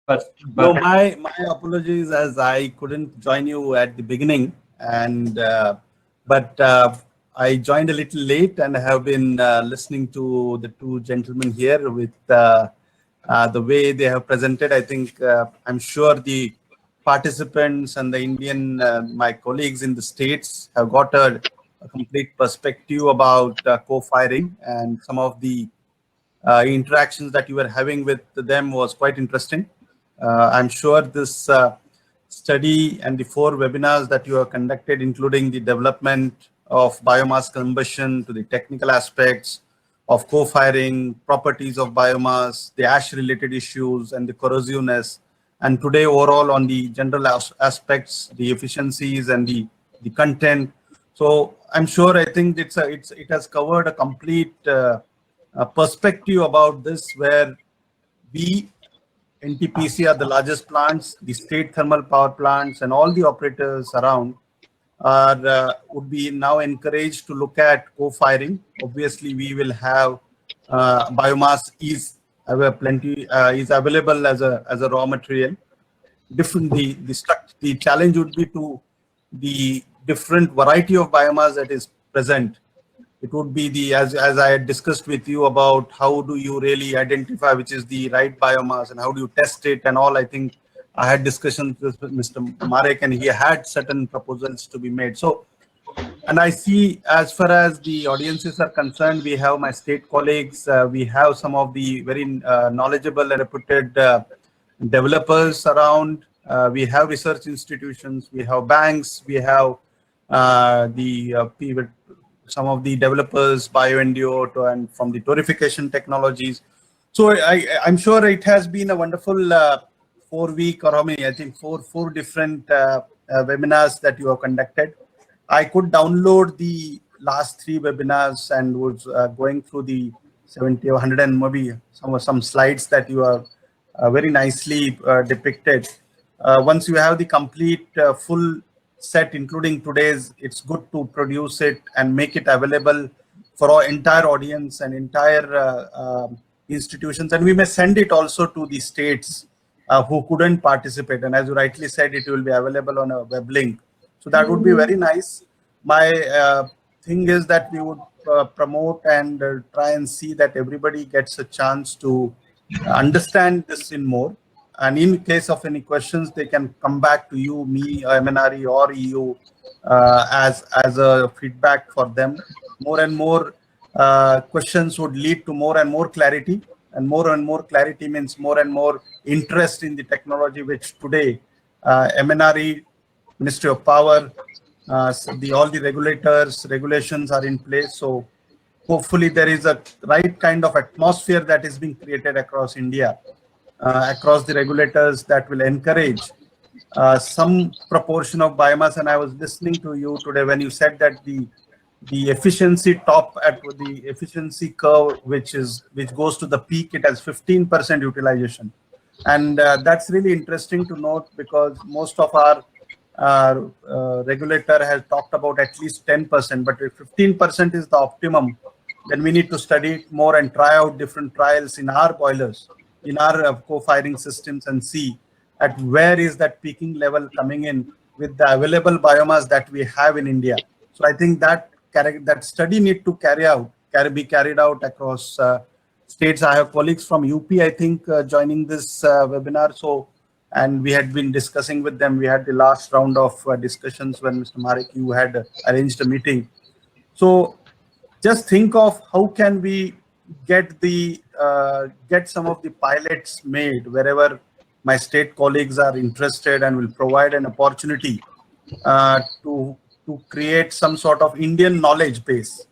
No, But my apologies as I couldn't join you at the beginning, and but I joined a little late and have been listening to the two gentlemen here with the way they have presented. I think I'm sure the participants and the Indian my colleagues in the states have got a complete perspective about co-firing, and some of the interactions that you were having with them was quite interesting. I'm sure this study and the four webinars that you have conducted, including the development of biomass combustion to the technical aspects of co-firing, properties of biomass, the ash-related issues, and the corrosiveness, and today overall on the general aspects, the efficiencies and the content. So I'm sure I think it has covered a complete perspective about this, where we NTPC are the largest plants, the state thermal power plants, and all the operators around are would be now encouraged to look at co-firing. Obviously, we will have biomass is plenty is available as a raw material. Different the challenge would be to the different variety of biomass that is present. It would be the as I had discussed with you about how do you really identify which is the right biomass and how do you test it and all. I think I had discussions with Mr. Marek and he had certain proposals to be made. So, and I see as far as the audiences are concerned, we have my state colleagues, we have some of the very knowledgeable and reputed developers around. We have research institutions, we have banks, we have the people, some of the developers, BioNDO, and from the purification technologies. So I'm sure it has been a wonderful 4 week or how many? I think four different webinars that you have conducted. I could download the last three webinars and was going through the 70 or 100 and maybe some slides that you have very nicely depicted. Once you have the complete full set, including today's, it's good to produce it and make it available for our entire audience and entire institutions. And we may send it also to the states who couldn't participate. And as you rightly said, it will be available on a web link. So that would be very nice. My thing is that we would promote and try and see that everybody gets a chance to understand this in more. And in case of any questions, they can come back to you, me, MNRE, or EU as a feedback for them. More and more questions would lead to more and more clarity, and more clarity means more and more interest in the technology, which today MNRE, Ministry of Power, all the regulations are in place. So hopefully there is a right kind of atmosphere that is being created across India, across the regulators, that will encourage some proportion of biomass. And I was listening to you today when you said that the efficiency top at the efficiency curve, which goes to the peak, it has 15% utilization, and that's really interesting to note, because most of our regulator has talked about at least 10%, but if 15% is the optimum, then we need to study it more and try out different trials in our boilers, in our co-firing systems, and see at where is that peaking level coming in with the available biomass that we have in India. So I think that study need to be carried out across states. I have colleagues from UP, I think, joining this webinar. So, and we had been discussing with them. We had the last round of discussions when Mr. Marek, you had arranged a meeting. So just think of how can we get some of the pilots made wherever my state colleagues are interested, and will provide an opportunity to create some sort of Indian knowledge base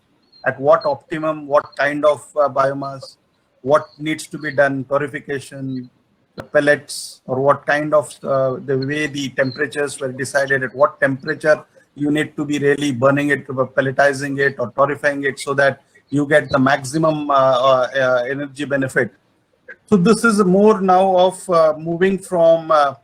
at what optimum, what kind of biomass, what needs to be done, purification, the pellets, or what kind of the way the temperatures were decided, at what temperature you need to be really burning it, pelletizing it or torrefying it, so that you get the maximum energy benefit. So this is more now of moving from a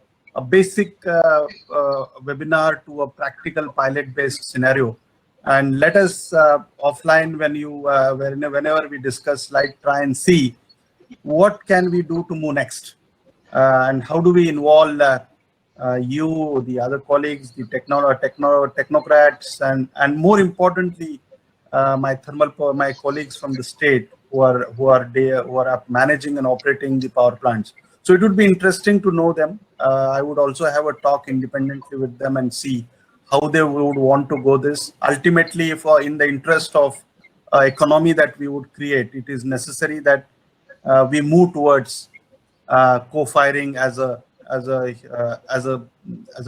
basic webinar to a practical pilot-based scenario. And let us offline, whenever we discuss, like try and see what can we do to move next. and how do we involve you, the other colleagues, the technocrats, and more importantly, my colleagues from the state who are managing and operating the power plants. So it would be interesting to know them. I would also have a talk independently with them and see how they would want to go this. Ultimately, for in the interest of economy that we would create, it is necessary that we move towards co-firing as a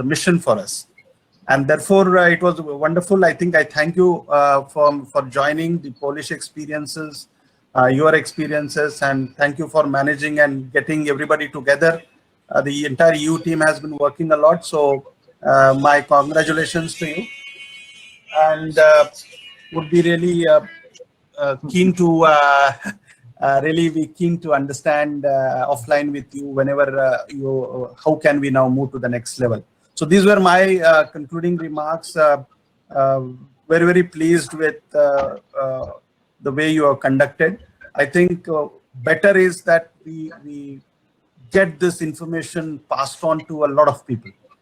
mission for us. And therefore, it was wonderful. I think I thank you for joining the Polish experiences, your experiences, and thank you for managing and getting everybody together. The entire EU team has been working a lot, so my congratulations to you. And would be really keen to really be keen to understand offline with you whenever how can we now move to the next level. So these were my concluding remarks. Uh, very pleased with the way you are conducted. I think better is that we get this information passed on to a lot of people.